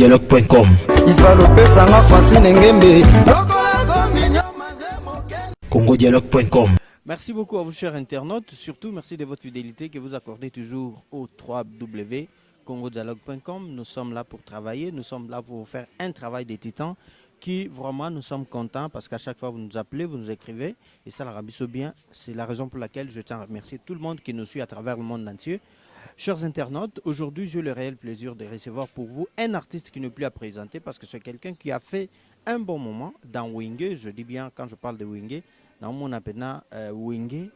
congodialogue.com. congodialogue.com. Merci beaucoup à vous, chers internautes. Surtout, merci de votre fidélité que vous accordez toujours au www.congodialogue.com. Nous sommes là pour travailler. Nous sommes là pour vous faire un travail de titan qui, vraiment, nous sommes contents parce qu'à chaque fois, vous nous appelez, vous nous écrivez. Et ça, la rabisso bien. C'est la raison pour laquelle je tiens à remercier tout le monde qui nous suit à travers le monde entier. Chers internautes, aujourd'hui, j'ai le réel plaisir de recevoir pour vous un artiste qui n'est plus à présenter parce que c'est quelqu'un qui a fait un bon moment dans Wenge. Je dis bien, quand je parle de Wenge, dans mon appena Wenge,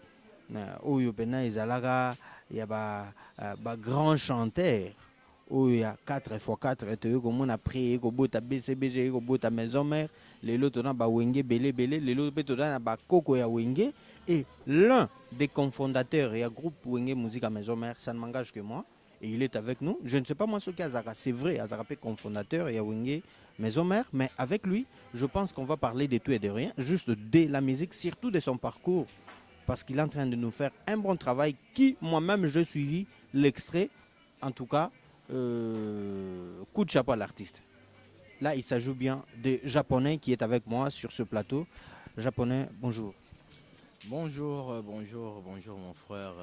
où Izalaga, il y a un grand chanteur, où il y a 4x4, et on a prié, au bout de BCBG, au bout de maison mère, les lots on a Wenge, belé, les lots on a Coco et Wenge. Et l'un des cofondateurs et un groupe Wenge Musique à Maison Mère, ça ne m'engage que moi. Et il est avec nous. Je ne sais pas moi ce qu'Azara, c'est vrai, Azara est cofondateur et Wenge Maison Mère, mais avec lui, je pense qu'on va parler de tout et de rien, juste de la musique, surtout de son parcours. Parce qu'il est en train de nous faire un bon travail qui, moi-même, j'ai suivi l'extrait. En tout cas, coup de chapeau à l'artiste. Là, il s'agit bien de Japonais qui est avec moi sur ce plateau. Japonais, bonjour. Bonjour, bonjour mon frère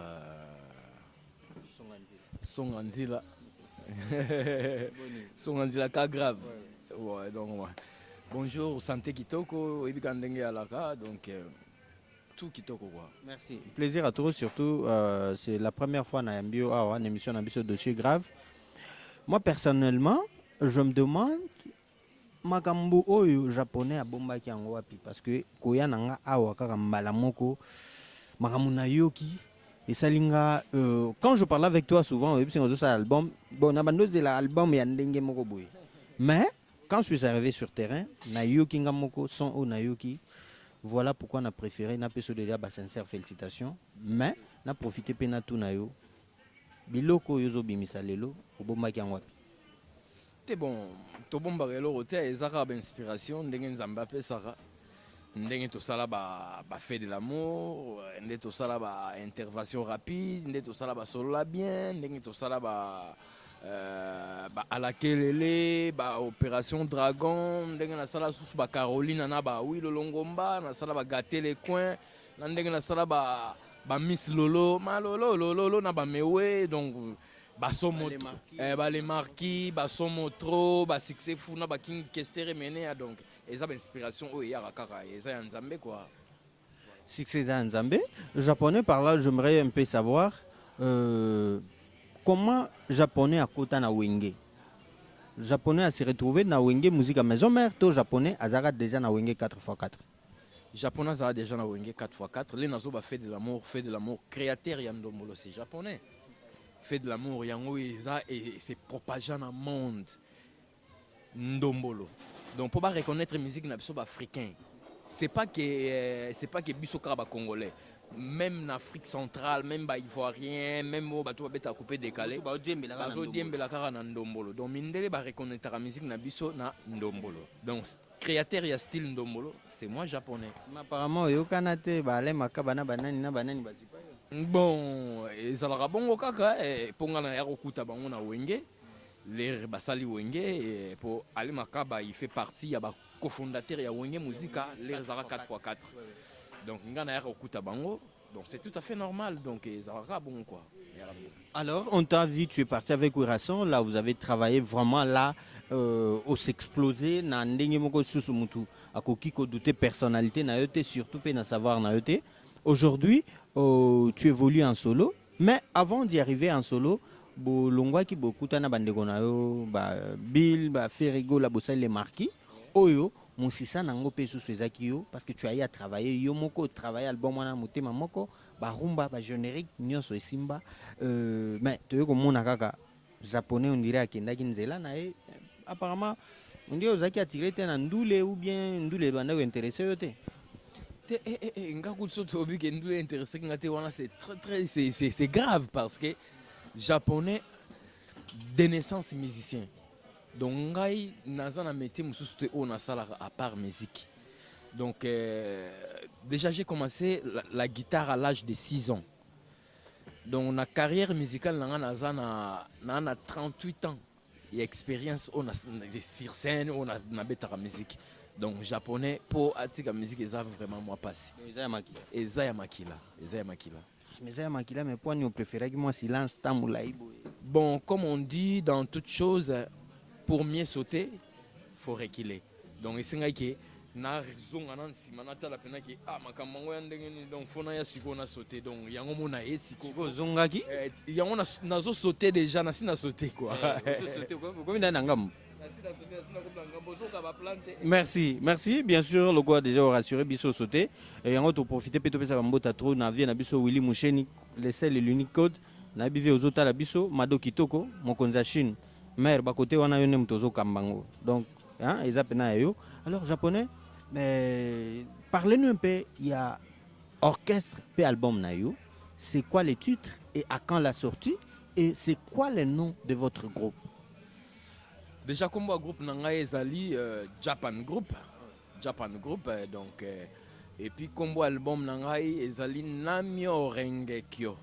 Songanzila. Songanzila ka grave. Ouais, donc ouais. Bonjour, santé kitoko, ibikandenge alaka, donc tout kitoko quoi. Merci. Plaisir à tous, surtout c'est la première fois dans une émission de dossier grave. Moi personnellement, je me demande makambo oyo japonais a bombaki yango wapi parce que koya nanga awa kaka mbala moko makamuna yoki et salinga quand je parle avec toi souvent et puis on joue album bon na bando de l'album ya ndenge moko boy mais quand je suis arrivé sur terrain na yoki ngamoko son o na yoki voilà pourquoi on a préféré na peso de ba sincère félicitations mais na profiter pe na tout na yo biloko yozo bimisa lelo obombaki yango wapi. C'est bon, tout bon barrelo roté ezaka ba inspiration ndenge nzamba pesaka ndenge to sala ba fait de l'amour ndenge to sala ba intervention rapide ndenge to sala ba solo la bien ndenge to sala ba à la kelele ba opération dragon ndenge na sala sous ba Caroline na ba oui le longomba na sala ba gâter les coins ndenge na sala ba Miss Lolo ma lolo na ba mewe donc basomo les marquis basomo trop ba succès fou na ba king kestere mené donc eza ba inspiration o ya kaka eza nzambe quoi succès za nzambe japonais par là j'aimerais un peu savoir comment japonais a kota na Wenge japonais a se retrouvé na Wenge musique à maison mère to japonais azara déjà na Wenge 4x4 japonais azara déjà na Wenge 4x4 les nazo ba fait de l'amour créateur ya ndombolo c'est japonais fait de l'amour yango eza et c'est propagé dans le monde ndombolo donc pour pas reconnaître musique na biso africain c'est pas que biso kaba congolais même en Afrique centrale même ba ivoirien même au bato beta coupé décalé bazo diembela kaka na ndombolo donc mindele ba reconnaître la musique na biso na ndombolo donc créateur ya style ndombolo c'est moi japonais apparemment yokana te ba ale makaba na banani bazipa bon ezalaka bongo kaka ponga na ya kokuta bango na Wenge les basali Wenge pour Ali Makaba il fait partie ya ba cofondateur ya Wenge Musica les zara 4x4 donc ngana ya kokuta bango donc c'est tout à fait normal donc ezalaka bon quoi. Alors on t'a vu tu es parti avec Wirason là vous avez travaillé vraiment là au s'exploser na ndenge moko susu mutu akoki ko douter personnalité na yote surtout pe na savoir na yote. Aujourd'hui, tu évolues en solo, mais avant d'y arriver en solo, longwa ki bokuta na bandeko na yo, Bill, Ferrigo, la bossa les marquis, oyo, musisa nango pe susu ezaki yo, parce que tu as eu à travailler, yo moko travailler album wana motema moko, rumba, générique, nyonso esimba, mais tu yo komona kaka japonais on dirait akendaki nzela na e, apparemment on dirait ozaki attiré te na ndule ou bien ndule bandako intéressé yo te. C'est grave parce que japonais de naissance musicien donc ngai naza na métier mususu te o na sala à part musique donc déjà j'ai commencé la guitare à l'âge de 6 ans donc na carrière musicale naza na 38 ans il y a expérience on a sur scène on a la musique donc japonais pour atika musique ça vraiment moi passé Ezaya Makila mais Ezaya Makila mais pourquoi nous préférons que moi silence tamulaïbo. Bon comme on dit dans toute chose pour mieux sauter faut reculer donc isinga que na zonga na nsima na tala pena ki makambo ngo ya ndenge ni donc fona ya siko na sauter donc yango mona esiko zonga ki yango nazo sauter déjà na sina sauter quoi sauter comme na ngam. Merci. Bien sûr, le gars déjà rassuré, biso sauté. Et on va profiter peut-être de ça mbota trop na vie na biso Willy Moucheni, le seul et l'unique code. Na bivé aux autres la biso Mado Kitoko, Mokonza Chine. Mère ba côté wana yone mtozo kambango. Donc, hein, ils appellent yo. Alors japonais, mais parlez-nous un peu, il y a orchestre et album na yo. C'est quoi les titres et à quand la sortie et c'est quoi le nom de votre groupe? Déjà comme le groupe Nanga ezali Japan Group donc et puis comme album Nanga ezali Namyo Rengekyo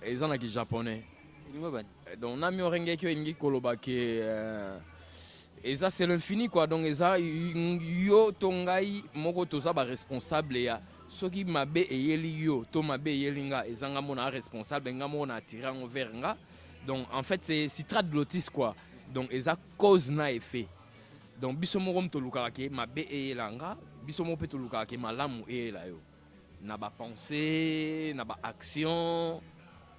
ezana ki japonais donc Namyo Rengekyo ingi koloba ke et ça c'est l'infini quoi donc eza yo tongai moko toza ba responsable ya soki mabe eyeli yo to mabe eyelinga ezanga mona responsable nga mona attirer en vers nga donc en fait c'est citrate de lotus quoi donc eza cause na effet donc biso moko mtoluka ke mabe eyelanga biso moko petoluka ke malamu eyela yo na ba pensée na ba action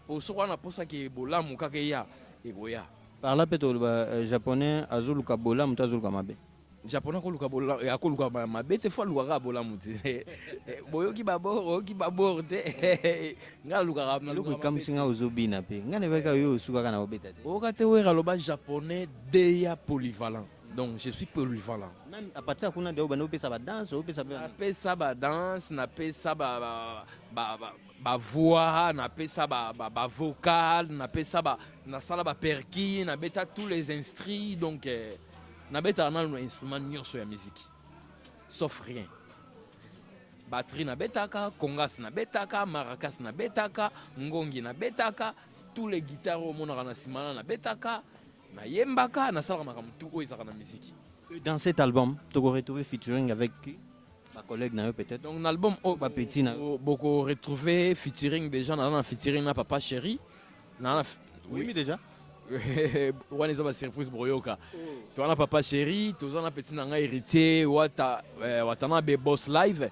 pour soi na posa ke bolamu kaka ya eboya par là peut-être japonais azuluka bolamu tazuluka mabe japonais koluka bola ya koluka mabe te fois luka bola muti boyoki babor te nga luka na luka kamsinga uzobina pe nga ne veka yo suka kana obeta te okate wera loba japonais deya polyvalent donc je suis polyvalent même à partir kuna de obana opesa ba danse opesa ba danse na pesa ba voix na pesa ba vocal na pesa ba na sala ba perki na beta tous les instruments donc nabeta na instrument nyonso ya musique sauf rien batterie nabetaka congas nabetaka maracas nabetaka ngongi nabetaka tous les guitares au monde na simana nabetaka na yembaka na sala makambo tout oyo ezaka na musique. Dans cet album tu vas retrouver featuring avec qui ma collègue na peut-être donc l'album ba petit na beaucoup retrouver featuring déjà na featuring na papa chéri na oui mais déjà on est surprise broyoka toi na papa chéri toi na petit nanga héritier watana be boss live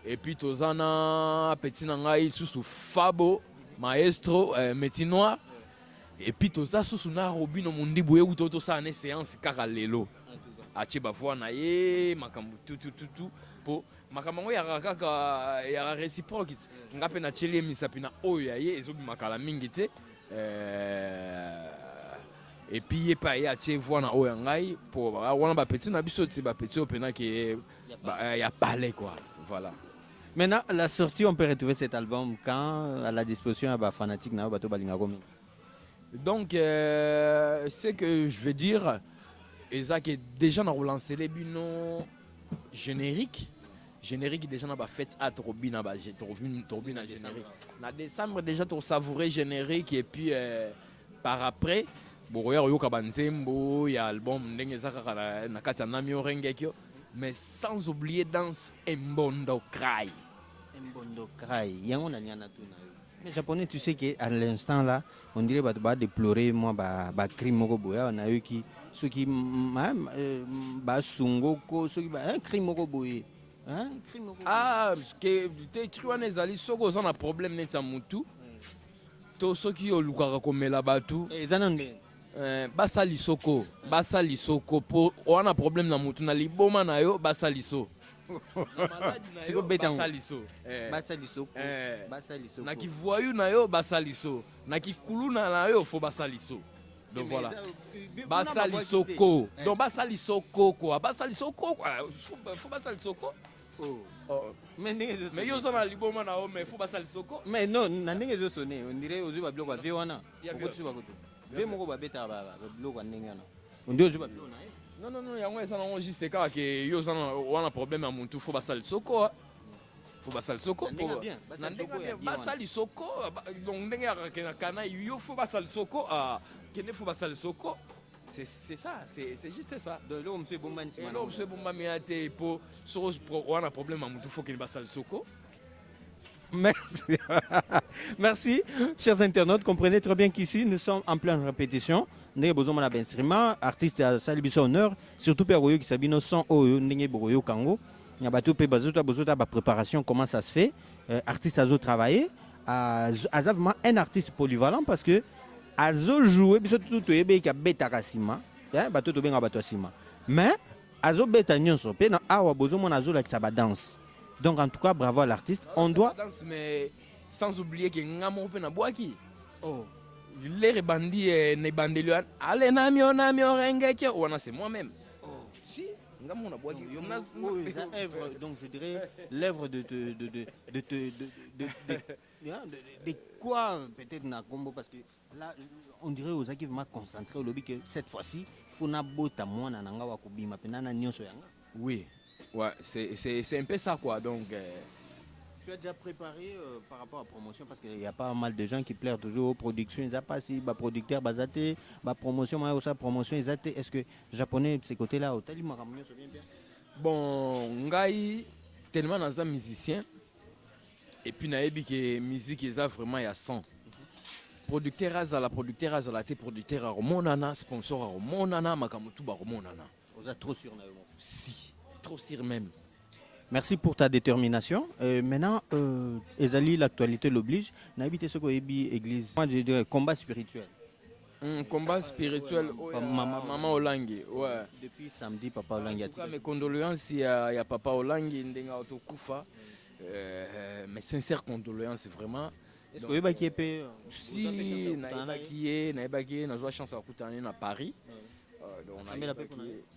et puis toi na petit nanga sous Fabo maestro métinois et puis toi sous na Robino mundi boye ou toto ça na séance kaka lelo achi ba voix na ye makambu tout po makambo ya kaka ya réciproque ngape na cheli misapina oyo ya ye ezobi makala mingi te et puis il pas y a tu vois na oyangai pour wana ba petit na biso ti ba petit opena qui y a parlé quoi voilà. Maintenant la sortie on peut retrouver cet album quand à la disposition à fanatique na bato balinga komi. Donc ce que je veux dire Isaac est déjà dans relancé les bino générique déjà na ba fête à Robina ba Robina générique na décembre déjà pour savourer générique et puis par après boya yoka banzembo ya album ndenge ezaka na kati ya Namyo Rengekyo mais sans oublier danse Embondo Cry yango na nyana tu na yo mais japonais tu sais que à l'instant là on dirait ba déplorer moi ba crime moko boya na yo ki ceux qui ba sungoko ceux qui ba un crime moko boye hein crime moko que te kriwana ezali soko oza na problème neti ya mutu to soki olukaka komela batu ezana nde basali soko po wana problème na mutu na liboma na yo basali so siko beta basali so basali soko na kivoyu na yo basali so na kikuluna na yo fo basali so donc voilà basali soko donc basali soko quoi basali soko fo basali soko mais yo ça na liboma na yo mais fo basali soko mais non na ndenge zo sonné on dirait ozu ba biloko ba wana okotu ba koto ve moko ba beta ba biloko ndenge wana on dirait ozu ba biloko na non yango esa nango juste kaka ke yo ça wana problème ya muntu fo basali soko faut basal soko Ndenge po bien, basal na soko ndenge ya bien basali soko donc ndenge ya kana yo faut basal soko kende faut basal soko c'est ça c'est juste ça donc là monsieur bombani et là monsieur bombami ate po so on a problème à mutu faut kende basal soko. Merci. Merci, chers internautes. Comprenez très bien qu'ici, nous sommes en pleine répétition. Nous avons besoin d'un instrument. Artiste à Salibiso honneur. Surtout pour les qui s'habillent sans oyo, nous avons Kango. Il y a besoin de préparation. Comment ça se fait? Artiste a travaillé. Vraiment un artiste polyvalent parce que Azo jouer, biso tout ebe ka beta kasima. Ya bato to benga bato asima. Mais Azo beta nyonso pe na awa besoin mon Azo la qui ça va danse. Donc en tout cas, bravo à l'artiste. On doit... Danse, mais sans oublier que Ngamo pe na boaki. Oh. Les bandits ne bandelian. Allez namio rengeke. Wana c'est moi-même. Oh. Si Ngamo na boaki. Donc je dirais l'œuvre de quoi peut-être na combo parce que là on dirait aux qui vraiment concentré au lobby que cette fois-ci faut na bota mwana nanga wa kubima penana nyonso yanga. Oui. Ouais, c'est un peu ça quoi. Donc, tu as déjà préparé par rapport à la promotion parce qu'il y a pas mal de gens qui plairent toujours aux productions. Ils n'ont pas si bah, producteur basaté, bah, promotion, moi aussi promotion. Est-ce que japonais de ce côté-là, au tali maramio se vient bien? Bon, ngai tellement dans un musicien et puis naebi que musique est vraiment il y a 100. Producteur à la producteur à Romonana, sponsor à Romonana, makamutu ba Romonana. Vous êtes trop sûr naïmo. Si. Trop sûr même. Merci pour ta détermination. Maintenant, Ezali, l'actualité l'oblige. N'habitez ce qu'on église. Moi, je dirais combat spirituel. Combat spirituel. Maman Olangi. Ouais. Depuis samedi, Papa Olangi a dit. Mes condoléances, il y a Papa Olangi, Ndenga Otokufa. Mes sincères condoléances, vraiment. Est-ce que vous avez été si, naïbaki, n'a pas chance à Koutane à Paris.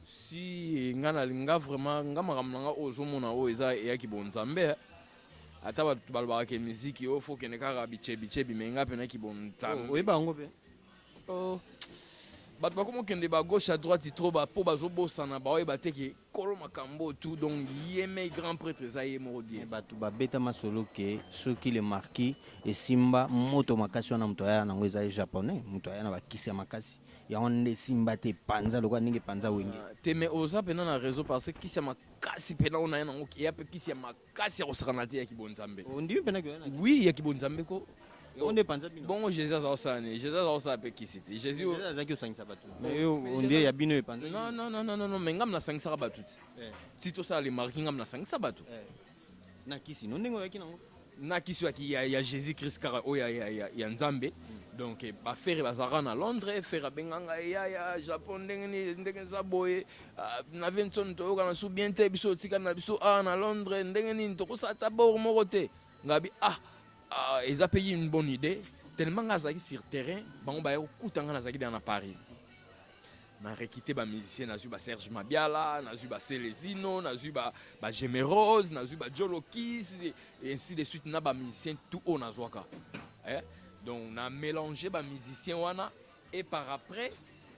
Si nga vraiment nga makamanga ozomona o eza ya kibonzambe ata ba balba ke musique o faut que ne kaka biche bimenga pena kibonzambe oyeba ngo pe oh bato bakomo kende ba gauche à droite trop ba po bazobosana ba oyeba te ke kolo makambo tout donc yeme grand prêtre za ye modie bato ba beta masolo ke ceux qui le marquent et simba moto makasi na mto ya nango eza japonais mto ya na bakisi ya makasi ya onde simba te panza lokwa ninge panza wenge te me oza pena na réseau parce que kisi ya makasi pena ona ya nango ya pe kisi ya makasi ya kosakana te ya kibonzambe ondi pena ke oui ya kibonzambe ko onde panza bino bongo Jésus azosane Jésus azosa pe kisi te Jésus azaki osangisa bato mais onde ya bino e panza non mais ngam na sangisa bato ti to ça les marquer ngam na sangisa bato na kisi no ndenge yaki nango na kisi ya Jésus Christ kara o ya Nzambe. Donc ba faire bazara na Londres faire benganga ya Japon ndenge za boye na Vincent to kana su bien te biso tika na biso na Londres ndenge ni to ko sa tabor morote ngabi ils a payé une bonne idée tellement ngazaki sur terrain bango ba kutanga na zaki dans Paris na rekité ba musicien na zu ba Serge Mabiala na zu ba Celesino na zu ba Gemerose na zu ba Jolo Kiss et ainsi de suite na ba musicien tout on a zwaka donc on a mélangé les musiciens wana et par après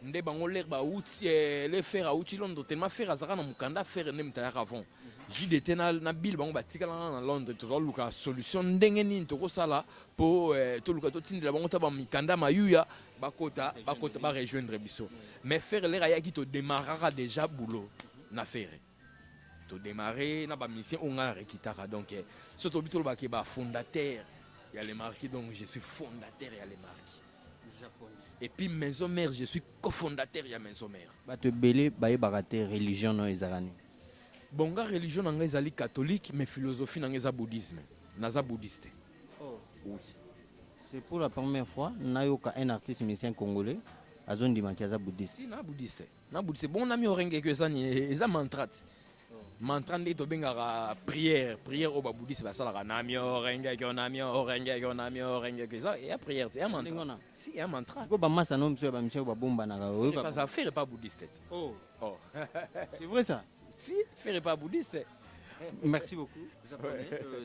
ndé bango l'air ba outil les faire à outil Londres tellement faire azara na mukanda faire nem ta avant JDT na bill bango batika na Londres toujours luka solution ndenge ni to ko sala pour to luka to tindela bango ta ba mikanda mayuya bakota ba rejoindre biso mais faire l'air ya ki to démarrera déjà boulot na faire to démarrer na ba musicien on a rekitara donc surtout bitolo ba ke ba fondateur. Il y a les marquis, donc je suis fondateur, il y a les marquis. Japonais. Et puis maison mère, je suis cofondateur, il y a maison mère. Bah te belé, bah y baraté religion non ezarani. Bon gars religion nanga ezali catholique, mais philosophie nanga eza bouddhisme. Naza bouddhiste. Oh. Oui. C'est pour la première fois, nayoka un artiste musicien congolais, azondi makiaza bouddhiste. Si na bouddhiste. Na bouddhiste. Bon nami orenge que ça ni eza mantrat. Mantra nde to bengaka prière au babudisi basalaka nami orenge que ça et prière c'est un mantra si un mantra siko ba massa no mso ba mso ba bomba na ka ça faire pas bouddhiste oh c'est vrai ça si faire pas bouddhiste. Merci beaucoup.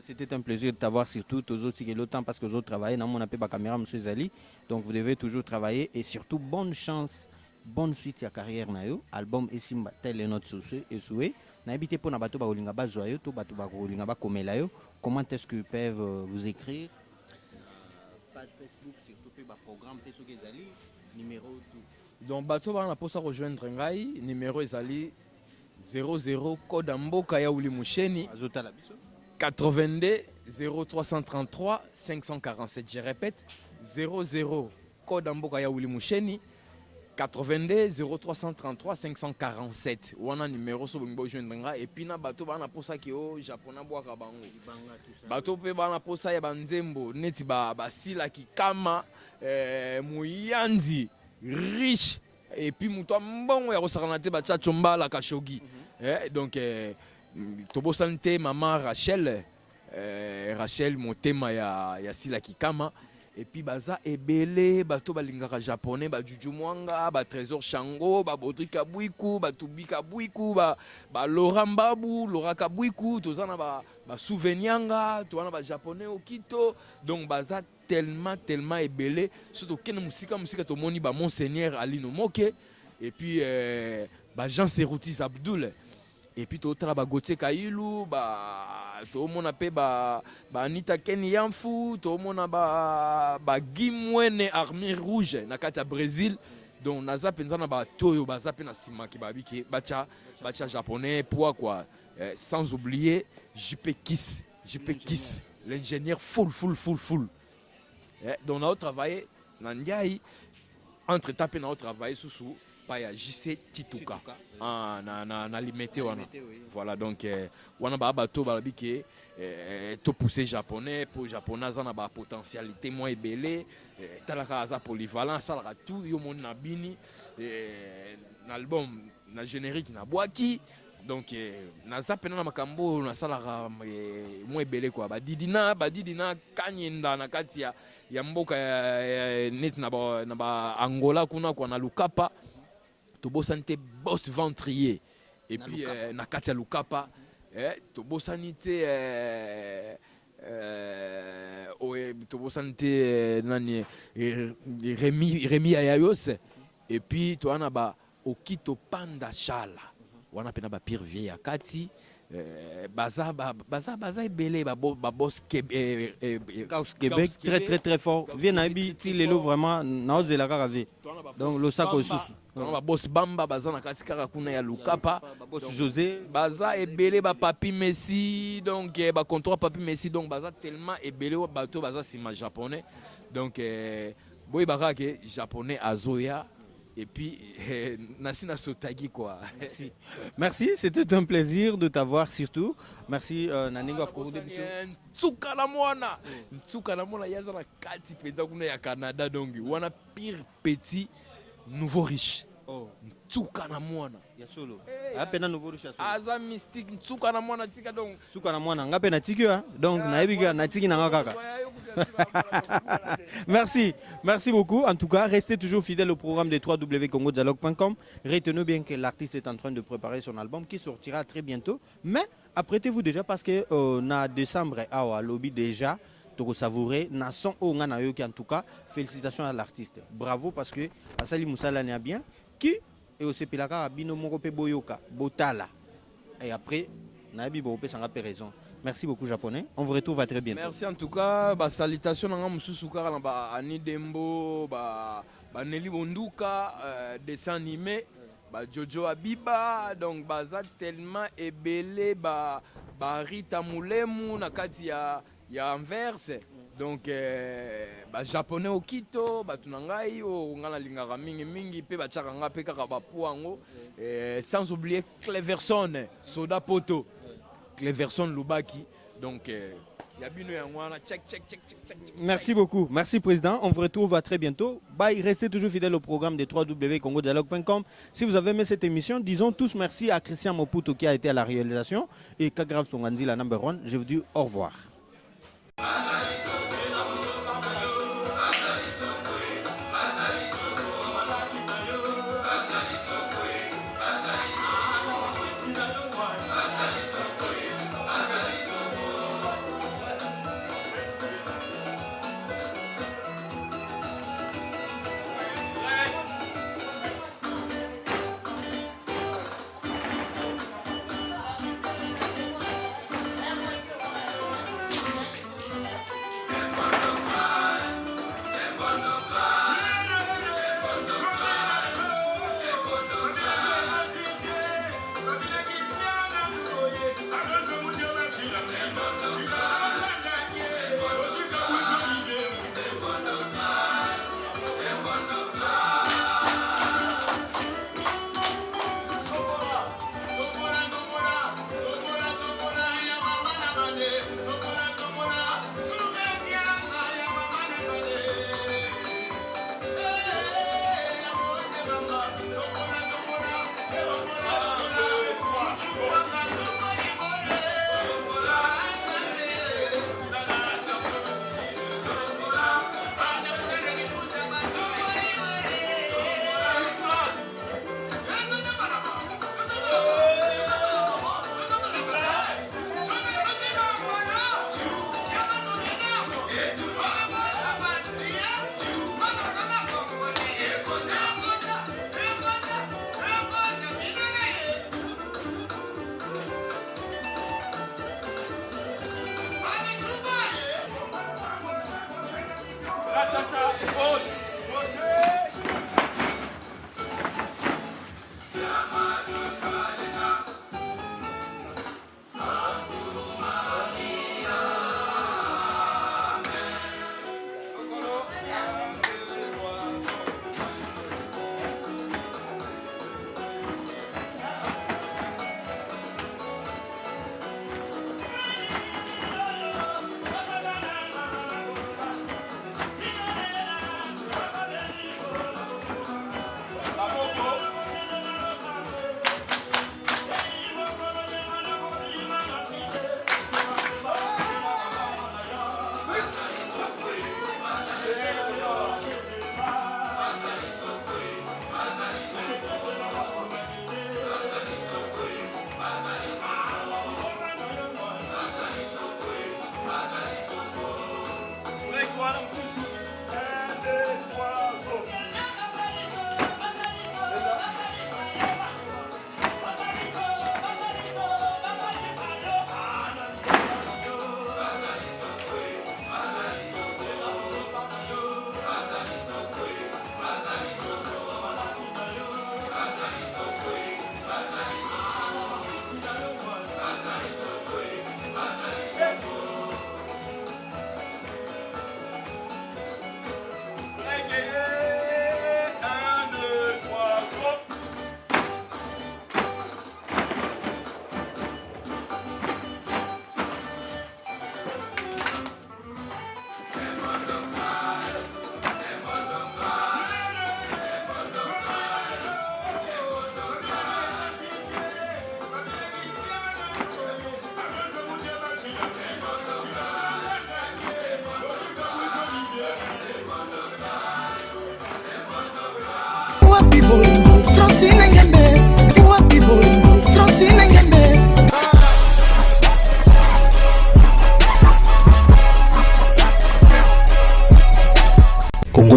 C'était un plaisir de t'avoir surtout aux autres qui le temps parce que vous autres travaillez dans mon appel ba caméra monsieur Zali donc vous devez toujours travailler et surtout bonne chance bonne suite ya carrière na yo. Album esimba tel et notre souhait. Na habité pour na bato ba olinga ba joyeux to bato ba olinga ba komela yo. Comment est-ce que peuvent vous écrire? Page Facebook surtout pe ba programme pe soki ezali numéro tout. Donc bato ba na posa rejoindre ngai numéro ezali 00 code mboka ya Ulimusheni Azota la biso 82 0333 547. Je répète 00 code mboka ya Ulimusheni 82 0333 547. Wana numéro so bongo joindre nga et puis na bato ba na posa ki o japonais bwaka bango. Bato pe ba na posa ya banzembo neti ba sila ki kama muyanzi riche et puis muto mbongo ya kosakana te ba chacho mbala kashogi. Donc tobo santé maman Rachel Rachel motema ya sila ki kama. Et puis baza ebele bato balingaka japonais ba Juju Mwanga ba Trésor Shango ba Bodrika Bwiku ba Tubika Bwiku ba Laurent Babu Laura Kabwiku tozana ba Souvenianga tozana ba japonais okito. Donc baza tellement ebele surtout kene musika to moni ba Monseigneur Ali Nomoke et puis ba Jean Seroutis Abdoul et puis totala ba Gauthier Kailu to mona pe ba Anita Kenny Yamfu to mona ba Gimwene Armée Rouge na kati ya Brésil. Donc naza penza na ba toyo baza pe na sima ki babiki bacha japonais pour quoi sans oublier JP Kiss l'ingénieur full. Donc on a travaillé na Ndiaye entre tapé na travaillé sous ya JC Tituka na limité wana. Voilà donc wana ba bato ba biki to pousser japonais pour japonais na ba potentialité moins ebele talaka za polyvalent ça la tout yo mon na bini na album na générique na boaki. Donc na zapena na makambo na salaka moins ebele quoi ba didina kanyenda na kati ya mboka net na ba Angola kuna kwa na Lukapa tobo santé boss ventrier et na puis na katia Lukapa tobo sanité tobo santé nani Rémi Ayayos et puis to ana ba Okito Panda Chala wana pena ba pire vieille akati baza ebele ba boss Québec très fort vient na bi ti lelo vraiment na ozela kaka ve donc le sac sous ba boss Bamba baza na kati kaka kuna ya Lukapa boss José baza ebele ba Papi Messi donc ba contrat Papi Messi donc baza tellement ebele bato baza sima japonais donc boy barake japonais azoya. Et puis, Nassina Sotagi quoi. Merci, c'était un plaisir de t'avoir surtout. Merci Naningo Akoudé. Tsuka la mwana yazana kati penda kuna ya Canada donc wana pire petit nouveau riche. Tsuka na mwana ya solo. Apena nouveau riche ya solo. Aza mystique tsuka na mwana tika donc. Tsuka na mwana ngape na tikio donc na ebiga na tiki na ngakaka. Merci beaucoup. En tout cas, restez toujours fidèles au programme de www.congodialogue.com. Retenez bien que l'artiste est en train de préparer son album qui sortira très bientôt. Mais apprêtez-vous déjà parce que na décembre à lobby déjà to savourer na son o ngana yoki en tout cas. Félicitations à l'artiste. Bravo parce que Asali Moussala n'est bien qui et au sepilaka bino moko pe boyoka botala. Et après na bi bo pe sanga pe raison. Merci beaucoup japonais. On vous retrouve à très bientôt. Merci en tout cas. Salutations à Moussou Kara, Ani Dembo, Nelly Bonduka, dessin animé, Jojo Abiba, donc baza tellement ebele, Rita Moulemu, Nakati ya Anvers. Donc japonais Okito, Tunangai, Ngana Lingara Mingi, Pe Bachakanga, Pekara Bapuango, sans oublier Cleverson, Soda Poto. Cleverson Lubaki. Donc, merci beaucoup. Merci, Président. On vous retrouve à très bientôt. Bye. Restez toujours fidèles au programme de www.congodialogue.com. Si vous avez aimé cette émission, disons tous merci à Christian Moputo qui a été à la réalisation et Kagrav Songanzi, la number one. Je vous dis au revoir.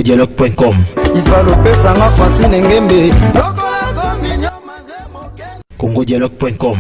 congodialogue.com congodialogue.com